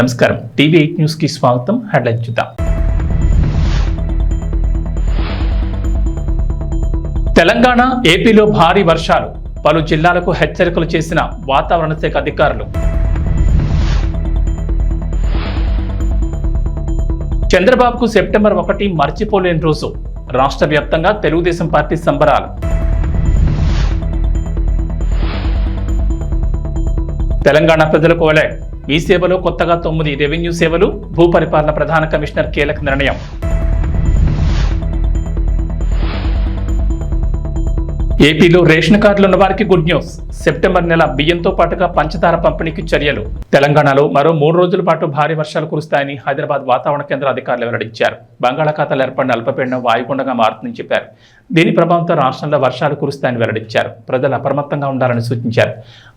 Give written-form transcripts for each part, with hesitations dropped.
నమస్కారం టీవీ8 న్యూస్ కి స్వాగతం. హెడ్లైన్ చూద్దాం. తెలంగాణ ఏపీలో భారీ వర్షాలు, పలు జిల్లాలకు హెచ్చరికలు చేసిన వాతావరణ శాఖ అధికారులు. చంద్రబాబుకు సెప్టెంబర్ 1 మర్చిపోలేని రోజు, రాష్ట్ర వ్యాప్తంగా తెలుగుదేశం పార్టీ సంబరాలు. తెలంగాణ ప్రజలకు అలర్ట్, మీ సేవలో కొత్తగా 9 రెవెన్యూ సేవలు, భూపరిపాలన ప్రధాన కమిషనర్ కీలక నిర్ణయం. ఏపీలో రేషన్ కార్డులు ఉన్న వారికి గుడ్ న్యూస్, సెప్టెంబర్ నెల బియ్యంతో పాటుగా పంచదార పంపిణీకి చర్యలు. తెలంగాణలో మరో 3 రోజుల పాటు భారీ వర్షాలు కురుస్తాయని హైదరాబాద్ వాతావరణ కేంద్ర అధికారులు వెల్లడించారు. బంగాళాఖాతంలో ఏర్పడిన అల్పపీడనం వాయుగుండంగా మారుతుందని చెప్పారు. దీని ప్రభావంతో రాష్ట్రంలో వర్షాలు కురుస్తాయని వెల్లడించారు. ప్రజలు అప్రమత్తంగా ఉండాలని సూచించారు.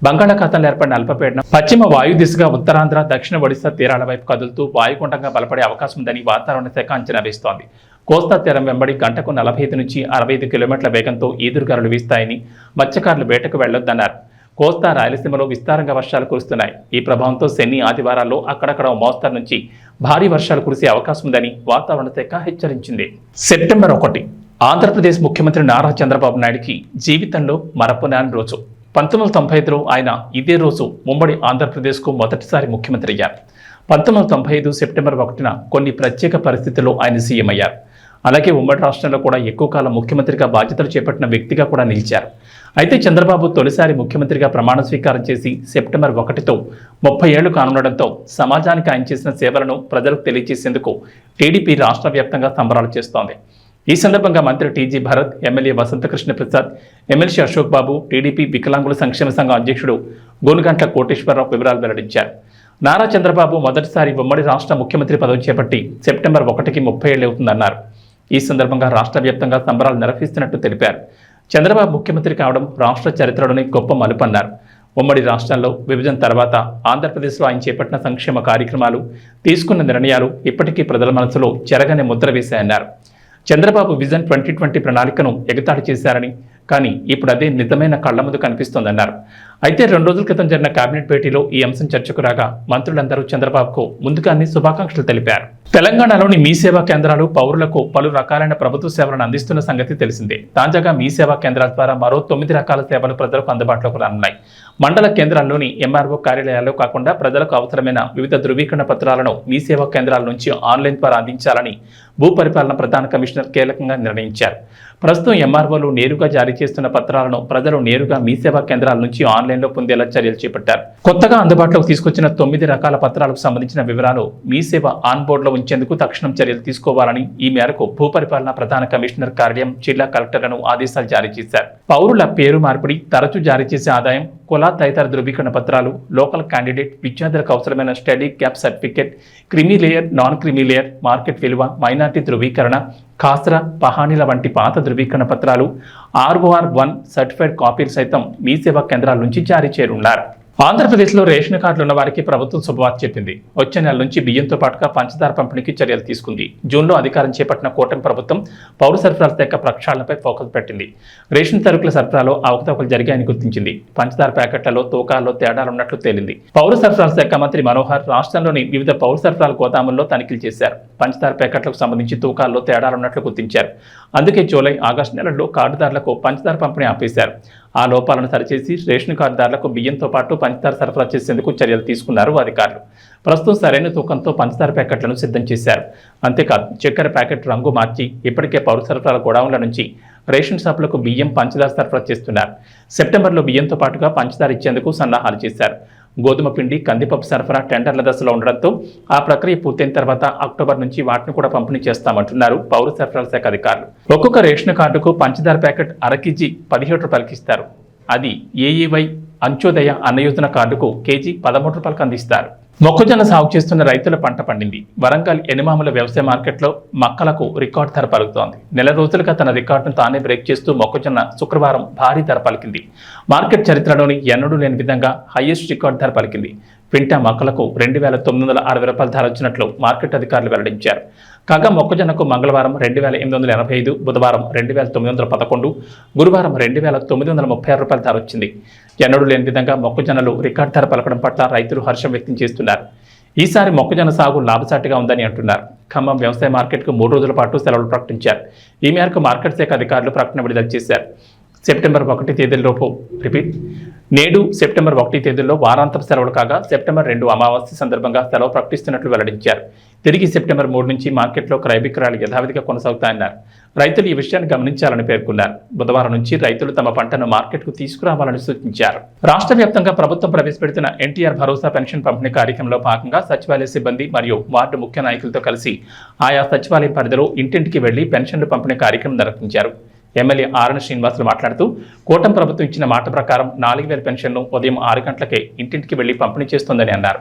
బంగాళాఖాతంలో ఏర్పడిన అల్పపీడనం పశ్చిమ వాయు దిశగా ఉత్తరాంధ్ర, దక్షిణ ఒడిశా తీరాల వైపు కదులుతూ వాయుగుండంగా బలపడే అవకాశం ఉందని వాతావరణ శాఖ అంచనా వేస్తోంది. కోస్తా తీరం వెంబడి గంటకు 45 నుంచి 65 కిలోమీటర్ల వేగంతో ఈదురుగాలులు వీస్తాయని, మత్స్యకారులు వేటకు వెళ్లొద్దన్నారు. కోస్తా, రాయలసీమలో విస్తారంగా వర్షాలు కురుస్తున్నాయి. ఈ ప్రభావంతో శని, ఆదివారాల్లో అక్కడక్కడ మోస్తరు నుంచి భారీ వర్షాలు కురిసే అవకాశం ఉందని వాతావరణ శాఖ హెచ్చరించింది. సెప్టెంబర్ 1 ఆంధ్రప్రదేశ్ ముఖ్యమంత్రి నారా చంద్రబాబు నాయుడికి జీవితంలో మరపురాని రోజు. 1995లో ఆయన ఇదే రోజు ఉమ్మడి ఆంధ్రప్రదేశ్కు మొదటిసారి ముఖ్యమంత్రి అయ్యారు. 1995 సెప్టెంబర్ 1న కొన్ని ప్రత్యేక పరిస్థితుల్లో ఆయన సీఎం అయ్యారు. అలాగే ఉమ్మడి రాష్ట్రంలో కూడా ఎక్కువ కాలం ముఖ్యమంత్రిగా బాధ్యతలు చేపట్టిన వ్యక్తిగా కూడా నిలిచారు. అయితే చంద్రబాబు తొలిసారి ముఖ్యమంత్రిగా ప్రమాణ స్వీకారం చేసి సెప్టెంబర్ 1తో 30 ఏళ్లు కానుండడంతో సమాజానికి ఆయన చేసిన సేవలను ప్రజలకు తెలియజేసేందుకు టీడీపీ రాష్ట్ర వ్యాప్తంగా సంబరాలు చేస్తోంది. ఈ సందర్భంగా మంత్రి TG Bharat, MLA Vasanthakrishna Prasad, MLC Ashok Babu, TDP వికలాంగుల సంక్షేమ సంఘం అధ్యక్షుడు గోనుగంట్ల కోటేశ్వరరావు వివరాలు వెల్లడించారు. నారా చంద్రబాబు మొదటిసారి ఉమ్మడి రాష్ట్ర ముఖ్యమంత్రి పదవి చేపట్టి సెప్టెంబర్ 1కి 30 ఏళ్లు అవుతుందన్నారు. ఈ సందర్భంగా రాష్ట్ర వ్యాప్తంగా సంబరాలు నిర్వహిస్తున్నట్టు తెలిపారు. చంద్రబాబు ముఖ్యమంత్రి కావడం రాష్ట్ర చరిత్రలోని గొప్ప మలుపన్నారు. ఉమ్మడి రాష్ట్రాల్లో విభజన తర్వాత ఆంధ్రప్రదేశ్లో ఆయన చేపట్టిన సంక్షేమ కార్యక్రమాలు, తీసుకున్న నిర్ణయాలు ఇప్పటికీ ప్రజల మనసులో చెరగని ముద్ర వేశాయన్నారు. చంద్రబాబు విజన్ 2020 ప్రణాళికను ఎగతాళి చేశారని, కానీ ఇప్పుడు అదే నిజమైన కళ్ల ముందు కనిపిస్తోందన్నారు. అయితే 2 రోజుల క్రితం జరిగిన కేబినెట్ భేటీలో ఈ అంశం చర్చకు రాగా మంత్రులందరూ చంద్రబాబుకు ముందుగానే శుభాకాంక్షలు తెలిపారు. తెలంగాణలోని మీ సేవా కేంద్రాలు పౌరులకు పలు రకాలైన ప్రభుత్వ సేవలను అందిస్తున్న సంగతి తెలిసిందే. తాజాగా మీ సేవా కేంద్రాల ద్వారా మరో 9 రకాల సేవలు ప్రజలకు అందుబాటులోకి రానున్నాయి. మండల కేంద్రాల్లోని ఎంఆర్ఓ కార్యాలయాల్లో కాకుండా ప్రజలకు అవసరమైన వివిధ ధృవీకరణ పత్రాలను మీ సేవా కేంద్రాల నుంచి ఆన్లైన్ ద్వారా అందించాలని భూపరిపాలన ప్రధాన కమిషనర్ కీలకంగా నిర్ణయించారు. ప్రస్తుతం ఎంఆర్ఓలు నేరుగా జారీ చేస్తున్న పత్రాలను ప్రజలు నేరుగా మీ సేవా కేంద్రాల నుంచి ఆన్లైన్లో పొందేలా చర్యలు చేపట్టారు. కొత్తగా అందుబాటులోకి తీసుకొచ్చిన 9 రకాల పత్రాలకు సంబంధించిన వివరాలు మీ సేవ ఆన్ బోర్డులో ఉంచేందుకు తక్షణం చర్యలు తీసుకోవాలని ఈ మేరకు భూపరిపాలన ప్రధాన కమిషనర్ కార్యాలయం, జిల్లా కలెక్టర్లను ఆదేశాలు జారీ చేశారు. పౌరుల పేరు మార్పిడి, తరచూ జారీ చేసే ఆదాయం, కుల తదితర ధృవీకరణ పత్రాలు, లోకల్ క్యాండిడేట్, విద్యార్థులకు అవసరమైన study gap certificate, creamy layer, non creamy layer, market విలువ, మైనార్టీ ధృవీకరణ, ఖాసరా, పహానీల వంటి పాత ధృవీకరణ పత్రాలు, ROR1 సర్టిఫైడ్ కాపీలు సైతం మీ సేవా కేంద్రాల నుంచి జారీ చేయనున్నారు. ఆంధ్రప్రదేశ్లో రేషన్ కార్డులు ఉన్న వారికి ప్రభుత్వం శుభవార్త చెప్పింది. వచ్చే నెల నుంచి బియ్యంతో పాటుగా పంచదార పంపిణీకి చర్యలు తీసుకుంది. జూన్లో అధికారం చేపట్టిన కూటమి ప్రభుత్వం పౌర సరఫరాల శాఖ ప్రక్షాళనపై ఫోకస్ పెట్టింది. రేషన్ సరుకుల సరఫరాలో అవకతవకలు జరిగాయని గుర్తించింది. పంచదార ప్యాకెట్లలో, తూకాల్లో తేడాలున్నట్లు తేలింది. పౌర సరఫరాల శాఖ మంత్రి మనోహర్ రాష్ట్రంలోని వివిధ పౌర సరఫరాల గోదాముల్లో తనిఖీలు చేశారు. పంచదార ప్యాకెట్లకు సంబంధించి తూకాల్లో తేడాలున్నట్లు గుర్తించారు. అందుకే జూలై, ఆగస్టు నెలల్లో కార్డుదారులకు పంచదార పంపిణీ ఆపేశారు. ఆ లోపాలను సరిచేసి రేషన్ కార్డుదారులకు బియ్యంతో పాటు పంచదార సరఫరా చేసేందుకు చర్యలు తీసుకున్నారు అధికారులు. ప్రస్తుతం సరైన తూకంతో పంచదార ప్యాకెట్లను సిద్ధం చేశారు. అంతేకాదు చక్కెర ప్యాకెట్ రంగు మార్చి ఇప్పటికే పౌర సరఫరాల గోడౌన్ల నుంచి రేషన్ షాపులకు బియ్యం, పంచదార సరఫరా చేస్తున్నారు. సెప్టెంబర్లో బియ్యంతో పాటుగా పంచదార ఇచ్చేందుకు సన్నాహాలు చేశారు. గోధుమ పిండి, కందిపప్పు సరఫరా టెండర్ల దశలో ఉండడంతో ఆ ప్రక్రియ పూర్తయిన తర్వాత అక్టోబర్ నుంచి వాటిని కూడా పంపిణీ చేస్తామంటున్నారు పౌర సరఫరాల శాఖ అధికారులు. ఒక్కొక్క రేషన్ కార్డుకు పంచదార ప్యాకెట్ 1/2 కేజీ 17 రూపాయలకి ఇస్తారు. అది ఏఈవై అంత్యోదయ అన్నయోజన కార్డుకు కేజీ 13 రూపాయలకు అందిస్తారు. మొక్కజొన్న సాగు చేస్తున్న రైతుల పంట పండింది. వరంగల్ ఎనిమాముల వ్యవసాయ మార్కెట్లో మక్కలకు రికార్డు ధర పలుకుతోంది. నెల రోజులుగా తన రికార్డును తానే బ్రేక్ చేస్తూ మొక్కజొన్న శుక్రవారం భారీ ధర పలికింది. మార్కెట్ చరిత్రలోని ఎన్నడూ లేని విధంగా హైయెస్ట్ రికార్డు ధర పలికింది. క్వింటా మొక్కలకు 2,960 రూపాయల ధర వచ్చినట్లు మార్కెట్ అధికారులు వెల్లడించారు. కాగా మొక్కజొన్నకు మంగళవారం 2,885, బుధవారం 2,911, గురువారం 2,936 రూపాయల ధర వచ్చింది. ఎన్నడూ లేని విధంగా మొక్కజొన్నలు రికార్డు ధర పలకడం పట్ల రైతులు హర్షం వ్యక్తం చేస్తున్నారు. ఈసారి మొక్కజొన్న సాగు లాభసాటిగా ఉందని అంటున్నారు. ఖమ్మం వ్యవసాయ మార్కెట్కు 3 రోజుల పాటు సెలవులు ప్రకటించారు. ఈ మేరకు మార్కెట్ శాఖ అధికారులు ప్రకటన విడుదల చేశారు. సెప్టెంబర్ 1 తేదీలోపు నేడు సెప్టెంబర్ 1 తేదీలో వారాంతపు సెలవులు కాగా సెప్టెంబర్ 2 అమావాస్య సందర్భంగా సెలవు ప్రకటిస్తున్నట్లు వెల్లడించారు. తిరిగి సెప్టెంబర్ 3 నుంచి మార్కెట్లో క్రయ విక్రయాలు యథావిధిగా కొనసాగుతాయన్నారు. రైతులు ఈ విషయాన్ని గమనించాలని పేర్కొన్నారు. బుధవారం నుంచి రైతులు తమ పంటను మార్కెట్కు తీసుకురావాలని సూచించారు. రాష్ట్ర వ్యాప్తంగా ప్రభుత్వం ప్రవేశపెడుతున్న ఎన్టీఆర్ భరోసా పెన్షన్ పంపిణీ కార్యక్రమంలో భాగంగా సచివాలయ సిబ్బంది మరియు వార్డు ముఖ్య నాయకులతో కలిసి ఆయా సచివాలయం పరిధిలో ఇంటింటికి వెళ్లి పెన్షన్లు పంపిణీ కార్యక్రమం నిర్వహించారు. ఎమ్మెల్యే ఆర్ఎన్ శ్రీనివాసులు మాట్లాడుతూ కూటమి ప్రభుత్వం ఇచ్చిన మాట ప్రకారం 4000 పెన్షన్ను ఉదయం 6 గంటలకే ఇంటింటికి వెళ్లి పంపిణీ చేస్తోందని అన్నారు.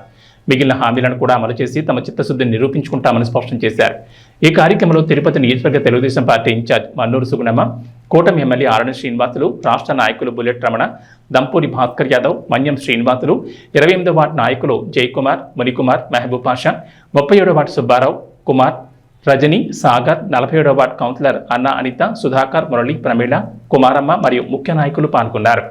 మిగిలిన హామీలను కూడా అమలు చేసి తమ చిత్తశుద్ధిని నిరూపించుకుంటామని స్పష్టం చేశారు. ఈ కార్యక్రమంలో తిరుపతి నియోజకవర్గ తెలుగుదేశం పార్టీ ఇన్ఛార్జ్ మన్నూరు సుగుణమ్మ, కూటమి ఎమ్మెల్యే ఆర్ఎన్ శ్రీనివాసులు, రాష్ట్ర నాయకులు బుల్లెట్ రమణ, దంపూరి భాస్కర్ యాదవ్, మన్యం శ్రీనివాసులు, 28వ వార్డు నాయకులు జయకుమార్, మునికుమార్, మహబూబ్ పాషా, 37వ వార్డు సుబ్బారావు, కుమార్, రజని, సాగర్, 47వ వార్డు కౌన్సిలర్ అన్న అనిత, సుధాకర్, మురళి, ప్రమీళ, కుమారమ్మ మరియు ముఖ్య నాయకులు పాల్గొన్నారు.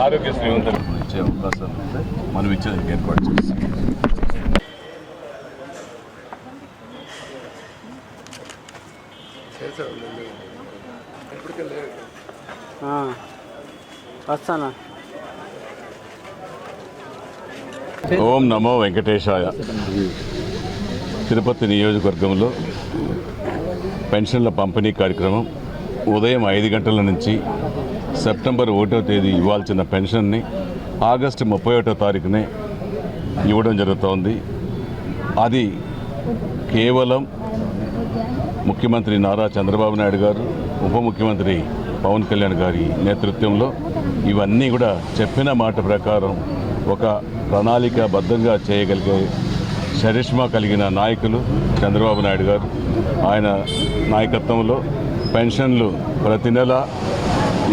ఆరోగ్యశ్రీ ఇచ్చే అవకాశాలు మనం ఇచ్చేదానికి ఏర్పాటు చేస్తాం. ఓం నమో వెంకటేశాయ. తిరుపతి నియోజకవర్గంలో పెన్షన్ల పంపిణీ కార్యక్రమం ఉదయం 5 గంటల నుంచి సెప్టెంబర్ 1వ తేదీ ఇవ్వాల్సిన పెన్షన్ని ఆగస్టు 31వ తారీఖునే ఇవ్వడం జరుగుతోంది. అది కేవలం ముఖ్యమంత్రి నారా చంద్రబాబు నాయుడు గారు, ఉప ముఖ్యమంత్రి పవన్ కళ్యాణ్ గారి నేతృత్వంలో ఇవన్నీ కూడా చెప్పిన మాట ప్రకారం ఒక ప్రణాళికాబద్ధంగా చేయగలిగే చరిష్మా కలిగిన నాయకులు చంద్రబాబు నాయుడు గారు. ఆయన నాయకత్వంలో పెన్షన్లు ప్రతి నెల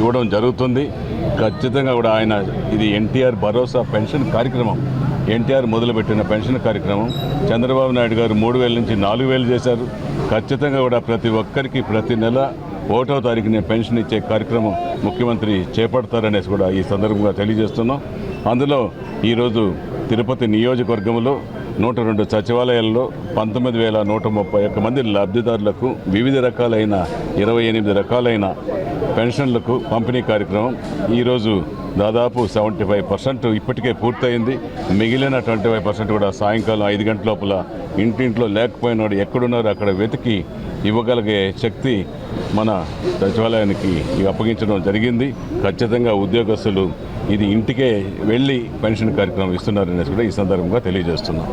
ఇవ్వడం జరుగుతుంది. ఖచ్చితంగా కూడా ఆయన ఇది ఎన్టీఆర్ భరోసా పెన్షన్ కార్యక్రమం, ఎన్టీఆర్ మొదలుపెట్టిన పెన్షన్ కార్యక్రమం. చంద్రబాబు నాయుడు గారు 3000 నుంచి 4000 చేశారు. ఖచ్చితంగా కూడా ప్రతి ఒక్కరికి ప్రతి నెల 1వ తారీఖునే పెన్షన్ ఇచ్చే కార్యక్రమం ముఖ్యమంత్రి చేపడతారనేసి కూడా ఈ సందర్భంగా తెలియజేస్తున్నాం. అందులో ఈరోజు తిరుపతి నియోజకవర్గంలో 102 సచివాలయాల్లో 19,131 మంది లబ్ధిదారులకు వివిధ రకాలైన 28 రకాలైన పెన్షన్లకు పంపిణీ కార్యక్రమం ఈరోజు దాదాపు 75% ఇప్పటికే పూర్తయింది. మిగిలిన 25% కూడా సాయంకాలం 5 గంటల లోపల ఇంటింట్లో లేకపోయినాడు ఎక్కడున్నారో అక్కడ వెతికి ఇవ్వగలిగే శక్తి మన సచివాలయానికి అప్పగించడం జరిగింది. ఖచ్చితంగా ఉద్యోగస్తులు ఇది ఇంటికే వెళ్ళి పెన్షన్ కార్యక్రమం ఇస్తున్నారనేసి కూడా ఈ సందర్భంగా తెలియజేస్తున్నాం.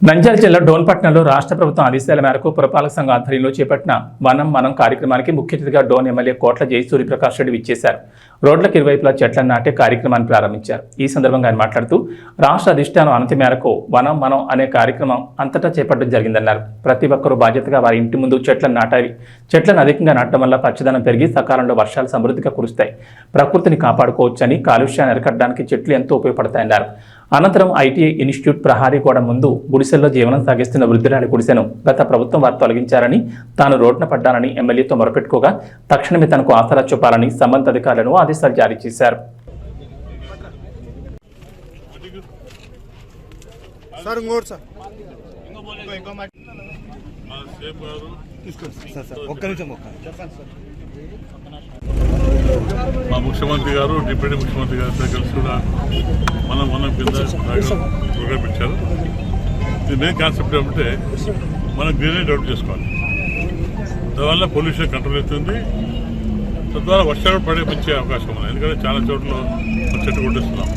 నంద్యాల జిల్లా డోన్పట్నంలో రాష్ట్ర ప్రభుత్వం ఆదేశాల మేరకు పురపాలక సంఘ ఆధ్వర్యంలో చేపట్టిన వనం మనం కార్యక్రమానికి ముఖ్య అతిథిగా డోన్ ఎమ్మెల్యే కోట్ల జయసూర్య ప్రకాష్ రెడ్డి విచ్చేశారు. రోడ్లకు ఇరువైపులా చెట్లను నాటే కార్యక్రమాన్ని ప్రారంభించారు. ఈ సందర్భంగా ఆయన మాట్లాడుతూ రాష్ట్ర అధిష్టానం అనుమతి మేరకు వనం మనం అనే కార్యక్రమం అంతటా చేపట్టడం జరిగిందన్నారు. ప్రతి ఒక్కరూ బాధ్యతగా వారి ఇంటి ముందు చెట్లను నాటాలి. చెట్లను అధికంగా నాటడం వల్ల పచ్చదనం పెరిగి సకాలంలో వర్షాలు సమృద్ధిగా కురుస్తాయి. ప్రకృతిని కాపాడుకోవచ్చని, కాలుష్యాన్ని అరికట్టడానికి చెట్లు ఎంతో ఉపయోగపడతాయన్నారు. అనంతరం ఐటీఐ ఇన్స్టిట్యూట్ ప్రహారీ గోడ ముందు గుడిసెల్లో జీవనం సాగిస్తున్న వృద్ధురాలి గుడిసెను గత ప్రభుత్వం వారు తొలగించారని, తాను రోడ్డున పడ్డానని ఎమ్మెల్యేతో మొరపెట్టుకోగా తక్షణమే తనకు ఆసరా చూపాలని సంబంధిత అధికారులను ఆదేశాలు జారీ చేశారు. మా ముఖ్యమంత్రి గారు, డిప్యూటీ ముఖ్యమంత్రి గారితో కలిసి కూడా మనం కింద ప్రోగ్రామ్ ఇచ్చారు. ఇది మెయిన్ కాన్సెప్ట్ ఏమంటే మనం గ్రీనరీ డెవలప్ చేసుకోవాలి. దానివల్ల పొల్యూషన్ కంట్రోల్ అవుతుంది. తద్వారా వర్షాలు పడే మంచి అవకాశం ఉంది. ఎందుకంటే చాలా చోట్ల చెట్టు కొట్టేస్తున్నాం,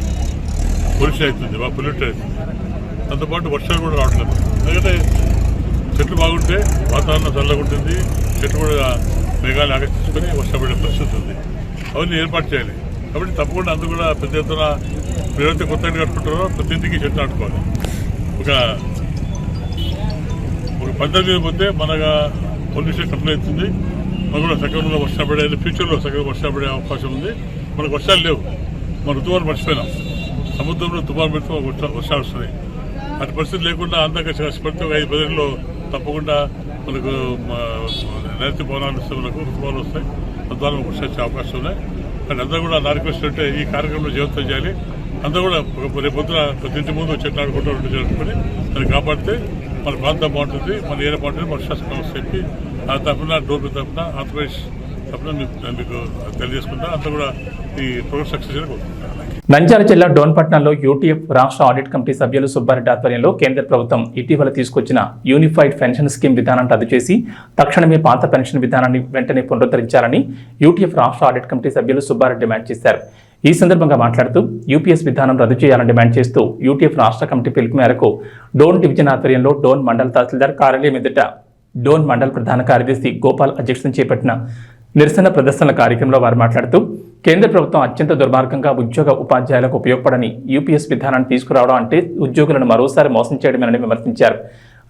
పొల్యూషన్ అవుతుంది, బాగా పొల్యూట్ అవుతుంది. దాంతోపాటు వర్షాలు కూడా రావట్లేదు. ఎందుకంటే చెట్లు బాగుంటే వాతావరణం చల్లగా ఉంటుంది, చెట్లు కూడా మేఘాలు ఆకర్షించుకొని వర్షం పడే పరిస్థితి ఉంది. అవన్నీ ఏర్పాటు చేయాలి. కాబట్టి తప్పకుండా అందరూ కూడా పెద్ద ఎత్తున ఎవరైతే కొత్త ఇంటి కట్టుకుంటారో ప్రతి ఇంటికి చెట్లు నాటుకోవాలి. ఒక పద్ధతి మీద పోతే మనగా పొల్యూషన్ కంట్రోల్ అవుతుంది. మనకు కూడా సకాలంలో వర్షాలు పడే ఫ్యూచర్లో సకాలంలో వర్షాలు పడే అవకాశం ఉంది. మనకు వర్షాలు లేవు, మన ఋతువాలు మర్చిపోయినాం. సముద్రంలో తుఫాను పెడితే వర్షాలు వస్తున్నాయి. అటు పరిస్థితి లేకుండా అందంగా కష్టపడితే 5-10 ఏళ్ళలో తప్పకుండా మనకు నైరుతి పవనాలు వస్తే మనకు ఋతువాలు వస్తాయి. తద్వారా వర్షం వచ్చే అవకాశం ఉన్నాయి. కానీ అందరూ కూడా నా రిక్వెస్ట్ అంటే ఈ కార్యక్రమంలో జీవితం చేయాలి. అందరూ కూడా రేపొద్దున ప్రతి ఇంటి ముందు చెట్లు ఆడుకుంటూ జరుపుకొని దాన్ని కాపాడితే మన ప్రాంతం బాగుంటుంది, మన ఏరియా బాగుంటుంది, మన శాసనం చెప్పి ఆ తరఫున డోర్ తరఫున ఆంధ్రప్రదేశ్ తరఫున మీకు తెలియజేసుకుంటా. అంతా కూడా ఈ ప్రోగ్రెస్ సక్సెస్ కోరుకుంటున్నాను. నంద్యాల జిల్లా డోన్పట్నంలో యూటీఎఫ్ రాష్ట్ర ఆడిట్ కమిటీ సభ్యులు సుబ్బారెడ్డి ఆధ్వర్యంలో కేంద్ర ప్రభుత్వం ఇటీవల తీసుకొచ్చిన యూనిఫైడ్ పెన్షన్ స్కీమ్ విధానాన్ని రద్దు చేసి తక్షణమే పాత పెన్షన్ విధానాన్ని వెంటనే పునరుద్ధరించాలని యూటీఎఫ్ రాష్ట్ర ఆడిట్ కమిటీ సభ్యులు సుబ్బారెడ్డి డిమాండ్ చేశారు. ఈ సందర్భంగా మాట్లాడుతూ యూపీఎస్ విధానం రద్దు చేయాలని డిమాండ్ చేస్తూ యూటీఎఫ్ రాష్ట్ర కమిటీ పిలుపు మేరకు డోన్ డివిజన్ ఆధ్వర్యంలో డోన్ మండల తహసీల్దార్ కార్యాలయం ఎదుట డోన్ మండల ప్రధాన కార్యదర్శి గోపాల్ అధ్యక్షతన చేపట్టిన నిరసన ప్రదర్శనల కార్యక్రమంలో వారు మాట్లాడుతూ కేంద్ర ప్రభుత్వం అత్యంత దుర్మార్గంగా ఉద్యోగ ఉపాధ్యాయులకు ఉపయోగపడని యూపీఎస్ విధానాన్ని తీసుకురావడం అంటే ఉద్యోగులను మరోసారి మోసం చేయడమేనని విమర్శించారు.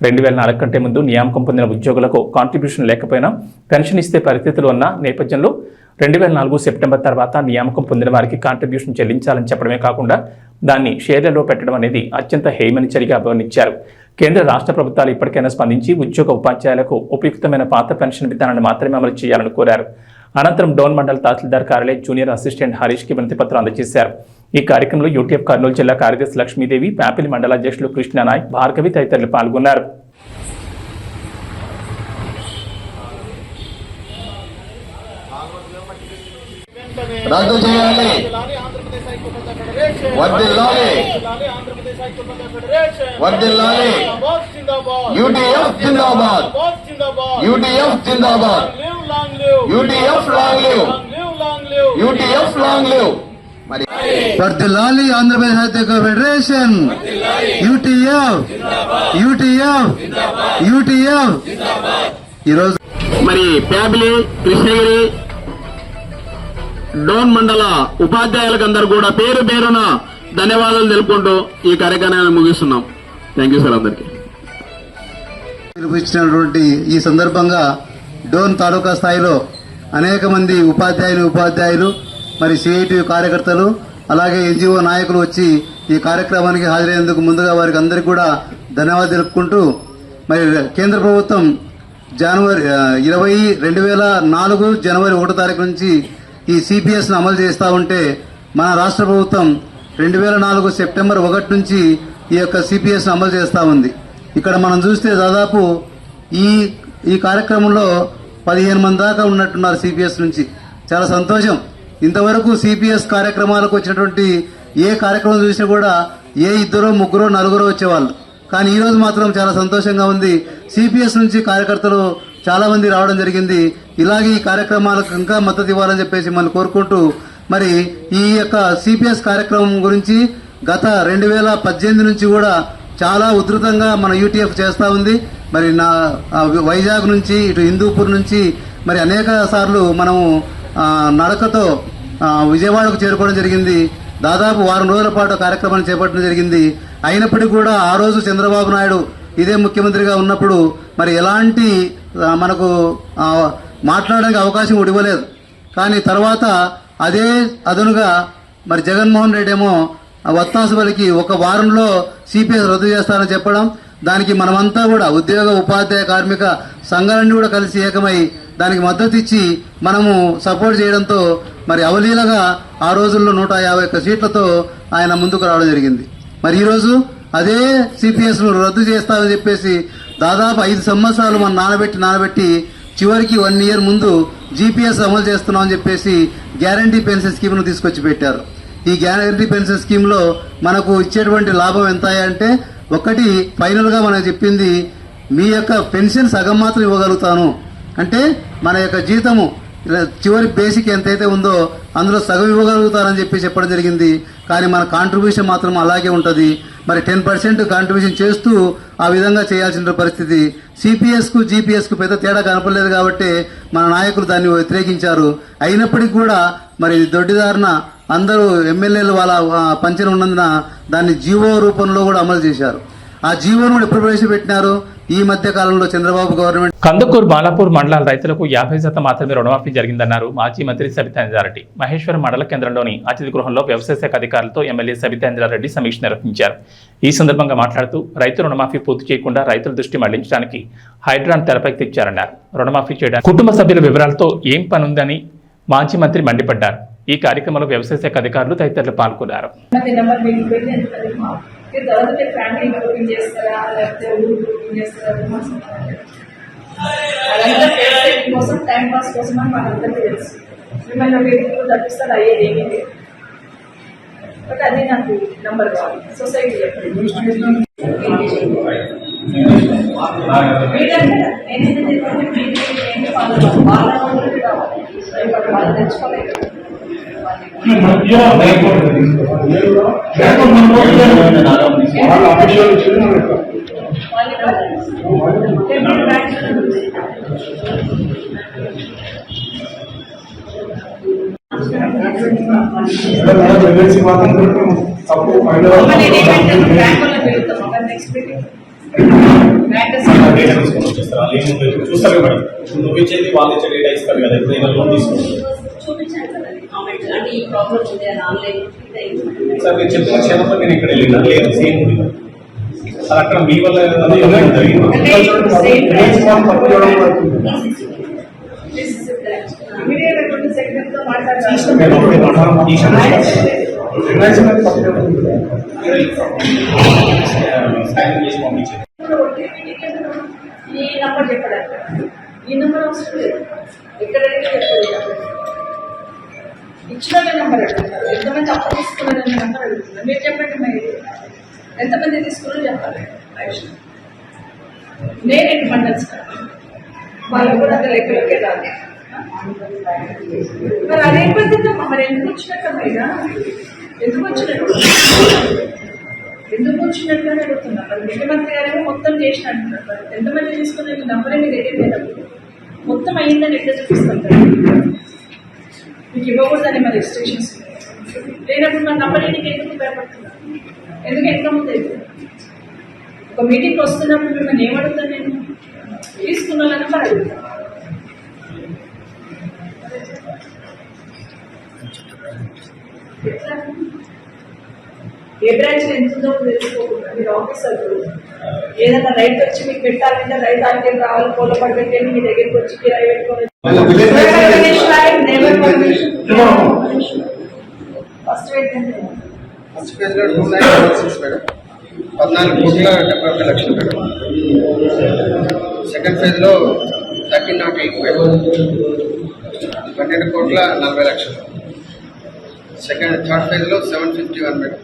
2004 కంటే ముందు నియామకం పొందిన ఉద్యోగులకు కాంట్రిబ్యూషన్ లేకపోయినా పెన్షన్ ఇస్తే పరిస్థితులు ఉన్న నేపథ్యంలో 2004 సెప్టెంబర్ తర్వాత నియామకం పొందిన వారికి కాంట్రిబ్యూషన్ చెల్లించాలని చెప్పడమే కాకుండా దాన్ని షేర్లలో పెట్టడం అనేది అత్యంత హేయమని చర్యగా అభివర్ణించారు. కేంద్ర రాష్ట్ర ప్రభుత్వాలు ఇప్పటికైనా స్పందించి ఉద్యోగ ఉపాధ్యాయులకు ఉపయుక్తమైన పాత పెన్షన్ విధానాన్ని మాత్రమే అమలు చేయాలని కోరారు. అనంతరం డోన్ మండల తహసీల్దార్ కార్యాలయ జూనియర్ అసిస్టెంట్ హరీష్కి వినతి పత్రం అందజేశారు. ఈ కార్యక్రమంలో యూటీఎఫ్ కర్నూలు జిల్లా కార్యదర్శి లక్ష్మీదేవి, ప్యాపిలి మండల అధ్యక్షులు కృష్ణనాయక్, భార్గవి తదితరులు పాల్గొన్నారు. రద్దు చేయాలి, వర్ధిల్లాలి, వర్ధిల్లాలి. యూటీఎఫ్ జిందాబాద్, యూటీఎఫ్ జిందాబాద్, UTF long live, UTF long live. మరి వర్ధిల్లాలి ఆంధ్రప్రదేశ్ రైతు ఫెడరేషన్, యూటీఎఫ్, యూటీఎఫ్, యూటీఎఫ్. ఈరోజు మరి ప్యాబిలి, కృష్ణగిరి, డోన్ మండల ఉపాధ్యాయులకు అందరూ కూడా పేరు పేరున ధన్యవాదాలు తెలుపుకుంటూ ఈ కార్యక్రమాన్ని ముగిస్తున్నాం. Thank you sir. అందరికీ ఇచ్చినటువంటి ఈ సందర్భంగా డోన్ తాలూకా స్థాయిలో అనేక మంది ఉపాధ్యాయులు మరి సిఐటి కార్యకర్తలు అలాగే ఎన్జిఓ నాయకులు వచ్చి ఈ కార్యక్రమానికి హాజరైనందుకు ముందుగా వారికి అందరికీ కూడా ధన్యవాదాలు తెలుపుకుంటూ మరి కేంద్ర ప్రభుత్వం జనవరి 2004 జనవరి 1వ తారీఖు నుంచి ఈ సిపిఎస్ను అమలు చేస్తూ ఉంటే మన రాష్ట్ర ప్రభుత్వం 2004 సెప్టెంబర్ 1 నుంచి ఈ యొక్క సిపిఎస్ను అమలు చేస్తూ ఉంది. ఇక్కడ మనం చూస్తే దాదాపు ఈ కార్యక్రమంలో 15 మంది దాకా ఉన్నట్టున్నారు సిపిఎస్ నుంచి. చాలా సంతోషం. ఇంతవరకు సిపిఎస్ కార్యక్రమాలకు వచ్చినటువంటి ఏ కార్యక్రమం చూసినా కూడా ఏ 2, 3, 4 వచ్చేవాళ్ళు. కానీ ఈరోజు మాత్రం చాలా సంతోషంగా ఉంది. సిపిఎస్ నుంచి కార్యకర్తలు చాలా మంది రావడం జరిగింది. ఇలాగే ఈ కార్యక్రమాలకు ఇంకా మద్దతు ఇవ్వాలని చెప్పేసి మనం కోరుకుంటూ మరి ఈ యొక్క సిపిఎస్ కార్యక్రమం గురించి గత 2018 నుంచి కూడా చాలా ఉధృతంగా మన యూటీఎఫ్ చేస్తూ ఉంది. మరి వైజాగ్ నుంచి ఇటు హిందూపూర్ నుంచి మరి అనేక సార్లు మనము నడకతో విజయవాడకు చేరుకోవడం జరిగింది. దాదాపు 1 రోజుల పాటు కార్యక్రమాన్ని చేపట్టడం జరిగింది. అయినప్పటికీ కూడా ఆ రోజు చంద్రబాబు నాయుడు ఇదే ముఖ్యమంత్రిగా ఉన్నప్పుడు మరి ఎలాంటి మనకు మాట్లాడడానికి అవకాశం ఇవ్వలేదు. కానీ తర్వాత అదే అదనుగా మరి జగన్మోహన్ రెడ్డి ఏమో వత్తాసు పలికి 1 వారంలో సిపిఎస్ రద్దు చేస్తారని చెప్పడం, దానికి మనమంతా కూడా ఉద్యోగ ఉపాధ్యాయ కార్మిక సంఘాలన్నీ కూడా కలిసి ఏకమై దానికి మద్దతు ఇచ్చి మనము సపోర్ట్ చేయడంతో మరి అవలీలగా ఆ రోజుల్లో 151 సీట్లతో ఆయన ముందుకు రావడం జరిగింది. మరి ఈరోజు అదే సిపిఎస్ను రద్దు చేస్తామని చెప్పేసి దాదాపు 5 సంవత్సరాలు మనం నానబెట్టి చివరికి 1 ఇయర్ ముందు జీపీఎస్ అమలు చేస్తున్నామని చెప్పేసి గ్యారంటీ పెన్షన్ స్కీమ్ను తీసుకొచ్చి పెట్టారు. ఈ గ్యారంటీ పెన్షన్ స్కీమ్లో మనకు ఇచ్చేటువంటి లాభం ఎంత అంటే, ఒకటి ఫైనల్గా మనం చెప్పింది మీ యొక్క పెన్షన్ సగం మాత్రం ఇవ్వగలుగుతాను అంటే మన యొక్క జీతము చివరి బేసిక్ ఎంతైతే ఉందో అందులో సగం ఇవ్వగలుగుతారని చెప్పడం జరిగింది. కానీ మన కాంట్రిబ్యూషన్ మాత్రం అలాగే ఉంటుంది. మరి 10% కాంట్రిబ్యూషన్ చేస్తూ ఆ విధంగా చేయాల్సిన పరిస్థితి. సిపిఎస్కు జీపీఎస్కు పెద్ద తేడా కనపడలేదు కాబట్టి మన నాయకులు దాన్ని వ్యతిరేకించారు. అయినప్పటికీ కూడా మరి దొడ్డిదారిన అందరూ ఎమ్మెల్యేలు వాళ్ళ పంచన ఉన్నందున దాన్ని జీవో రూపంలో కూడా అమలు చేశారు. ఆ జీవోను కూడా ఎప్పుడు ప్రవేశపెట్టినారు? ఈ మధ్య కాలంలో చంద్రబాబు గవర్నమెంట్. కందుకూరు బాలాపూర్ మండలాల రైతులకు 50% మాత్రమే రుణమాఫీ జరిగిందన్నారు మాజీ మంత్రి సబితాంజారెడ్డి. మహేశ్వరం మండల కేంద్రంలోని అతిథి గృహంలో వ్యవసాయ శాఖ అధికారులతో ఎమ్మెల్యే సబితాంజారెడ్డి సమీక్ష నిర్వహించారు. ఈ సందర్భంగా మాట్లాడుతూ రైతు రుణమాఫీ పూర్తి చేయకుండా రైతుల దృష్టి మళ్లించడానికి హైడ్రాన్ తెరపైకి తెచ్చారన్నారు. రుణమాఫీ చేయడానికి కుటుంబ సభ్యుల వివరాలతో ఏం పనుందని మాజీ మంత్రి మండిపడ్డారు. ఈ కార్యక్రమంలో వ్యవసాయ శాఖ అధికారులు తదితరులు పాల్గొన్నారు. ఫ్యామిలీ ఓపెన్ చేస్తారా లేకపోతే ఓపెన్ చేస్తారా అదంతా ఫేస్ కోసం టైం పాస్ కోసం అని మనందరికీ తెలుసు. మిమ్మల్ని వీటిలో తప్పిస్తారు అయ్యేది ఏమీ లేదు. బట్ అది నాకు నంబర్ కావాలి సొసైటీ వాళ్ళు తెచ్చుకోలేదు. చూస్తారు మేడం, నువ్వు ఇచ్చేది వాళ్ళు ఇచ్చే డేటా ఇస్తారు కదా, ఎప్పుడైనా లోన్ తీసుకుంటారు సార్. మీరు చెప్పిన క్షేమంలో నేను ఇక్కడ వెళ్ళినా లేదు, సేమ్ ఉంది సార్. అక్కడ మీ వల్ల ఈ నంబర్ చెప్పడానికి ఈ నెంబర్ అవసరం లేదు. ఎక్కడైనా చెప్పలేదు. ఇచ్చిన నెంబర్ అడుగుతారు. ఎంతమంది అప్పు తీసుకున్నారనే నెంబర్ అడుగుతున్నారు. మీరు చెప్పండి, మరి ఎంతమంది తీసుకున్నారో చెప్పాలి. నేను ఎన్ని మండల్స్ వాళ్ళు కూడా అక్కడ లెక్కలోకే రాదు. మరి అదేం పద్ధతి మరి ఎందుకు వచ్చినట్టు అయినా ఎందుకు వచ్చినట్టు అని అడుగుతున్నారు. మరి ముఖ్యమంత్రి గారు మొత్తం చేసిన అంటున్నారు. ఎంతమంది తీసుకున్న నెంబరే మీ దగ్గర లేనప్పుడు మొత్తం అయ్యిందని ఎట్లా చూపిస్తుంటారు? మీకు ఇవ్వకూడదని మరి రిస్ట్రిక్షన్స్ లేనప్పుడు మన నంబర్ ఇంటికి ఎందుకు భయపడుతున్నారు? ఎందుకు ఎంత ముందు అవుతుంది? ఒక మీటింగ్కి వస్తున్నప్పుడు మిమ్మల్ని ఏమడుగుతాను? నేను తీసుకున్న నెంబర్ అడుగుతాను. ఏ బ్రాంచ్ ఎంత ఉందో తెలుసుకోకుండా మీరు ఆఫీసర్ ఏదైనా రైతు వచ్చి మీకు పెట్టాలంటే రైతు ఆంటీ రావాలి, పూల పడి పెట్టండి, మీ దగ్గరికి వచ్చి కిరాయి పెట్టుకోవాలి. ఫస్ట్ ఫేజ్ లో 2996 మేడం, 14,71,00,000 మేడం. సెకండ్ ఫేజ్ లో 1308 మేడం, 12,40,00,000. థర్డ్ ఫేజ్ లో 751 మేడం,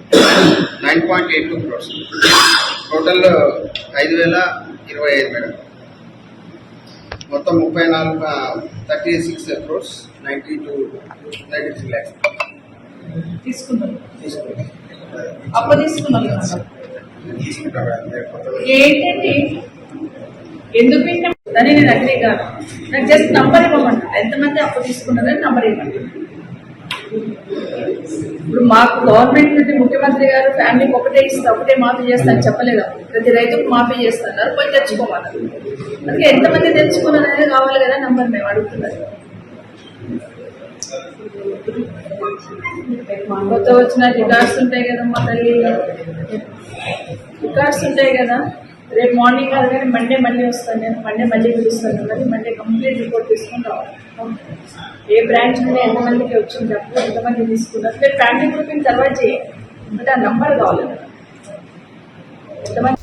9.82 crores. Total 5,025 madam. మొత్తం 36 crores 93 lakhs తీసుకున్నాం. అప్పు తీసుకున్నాం. ఏంటండి ఎందుకు దాన్ని నేను అగ్రీ కాదు. నాకు జస్ట్ నంబర్ ఇవ్వమంట. ఎంతమంది అప్పు తీసుకున్నారని నంబర్ ఇవ్వండి. ఇప్పుడు మాకు గవర్నమెంట్ నుండి ముఖ్యమంత్రి గారు ఫ్యామిలీకి ఒకటే ఇస్తా, ఒకటే మాఫీ చేస్తాను చెప్పలేదా? ప్రతి రైతుకు మాఫీ చేస్తున్నారు, పోయి తెచ్చుకోమన్నారు. అందుకే ఎంతమంది తెచ్చుకున్నారు అనేది కావాలి కదా నంబర్. మేము అడుగుతున్నారు. కొత్త వచ్చిన రికార్డ్స్ ఉంటాయి కదా మా తల్లి, రికార్డ్స్ ఉంటాయి కదా. రేపు మార్నింగ్ కాదు కానీ మండే మళ్ళీ వస్తాను. నేను మండే మళ్ళీ పిలుస్తాను. మరి మండే కంప్లీట్ రిపోర్ట్ తీసుకుని రావాలి. ఏ బ్రాంచ్ నుండి ఎంతమందికి వచ్చింది అప్పుడు, ఎంతమంది తీసుకున్నారు. మీరు ఫ్యామిలీ గ్రూపింగ్ తర్వాత చేయండి. అంటే ఆ నంబర్ కావాలి.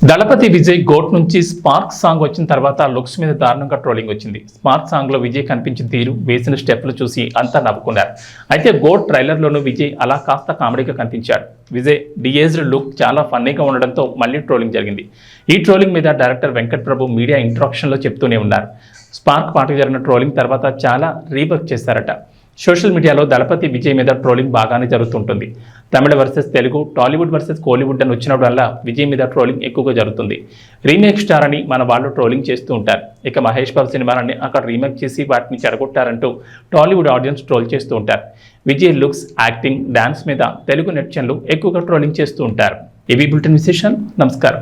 దళపతి విజయ్ గోట్ నుంచి స్పార్క్ సాంగ్ వచ్చిన తర్వాత లుక్స్ మీద దారుణంగా ట్రోలింగ్ వచ్చింది. స్పార్క్ సాంగ్ లో విజయ్ కనిపించిన తీరు, వేసిన స్టెప్లు చూసి అంతా నవ్వుకున్నారు. అయితే గోట్ ట్రైలర్ లోనూ విజయ్ అలా కాస్త కామెడీగా కనిపించాడు. విజయ్ డిఏజ్డ్ లుక్ చాలా ఫన్నీగా ఉండడంతో మళ్ళీ ట్రోలింగ్ జరిగింది. ఈ ట్రోలింగ్ మీద డైరెక్టర్ వెంకట్ ప్రభు మీడియా ఇంట్రాక్షన్ లో చెప్తూనే ఉన్నారు. స్పార్క్ పాటకు జరిగిన ట్రోలింగ్ తర్వాత చాలా రీవర్క్ చేశారట. సోషల్ మీడియాలో దళపతి విజయ్ మీద ట్రోలింగ్ బాగానే జరుగుతుంటుంది. తమిళ వర్సెస్ తెలుగు, టాలీవుడ్ వర్సెస్ కోలీవుడ్ అని వచ్చినప్పుడల్లా విజయ్ మీద ట్రోలింగ్ ఎక్కువగా జరుగుతుంది. రీమేక్ స్టార్ అని మన వాళ్ళు ట్రోలింగ్ చేస్తూ ఉంటారు. ఇక మహేష్ బాబు సినిమాలన్నీ అక్కడ రీమేక్ చేసి వాటిని చెడగొట్టారంటూ టాలీవుడ్ ఆడియన్స్ ట్రోల్ చేస్తూ ఉంటారు. విజయ్ లుక్స్, యాక్టింగ్, డాన్స్ మీద తెలుగు నెటిజన్లు ఎక్కువగా ట్రోలింగ్ చేస్తూ ఉంటారు. ఇవి బులెటిన్ విశేషాలు. నమస్కారం.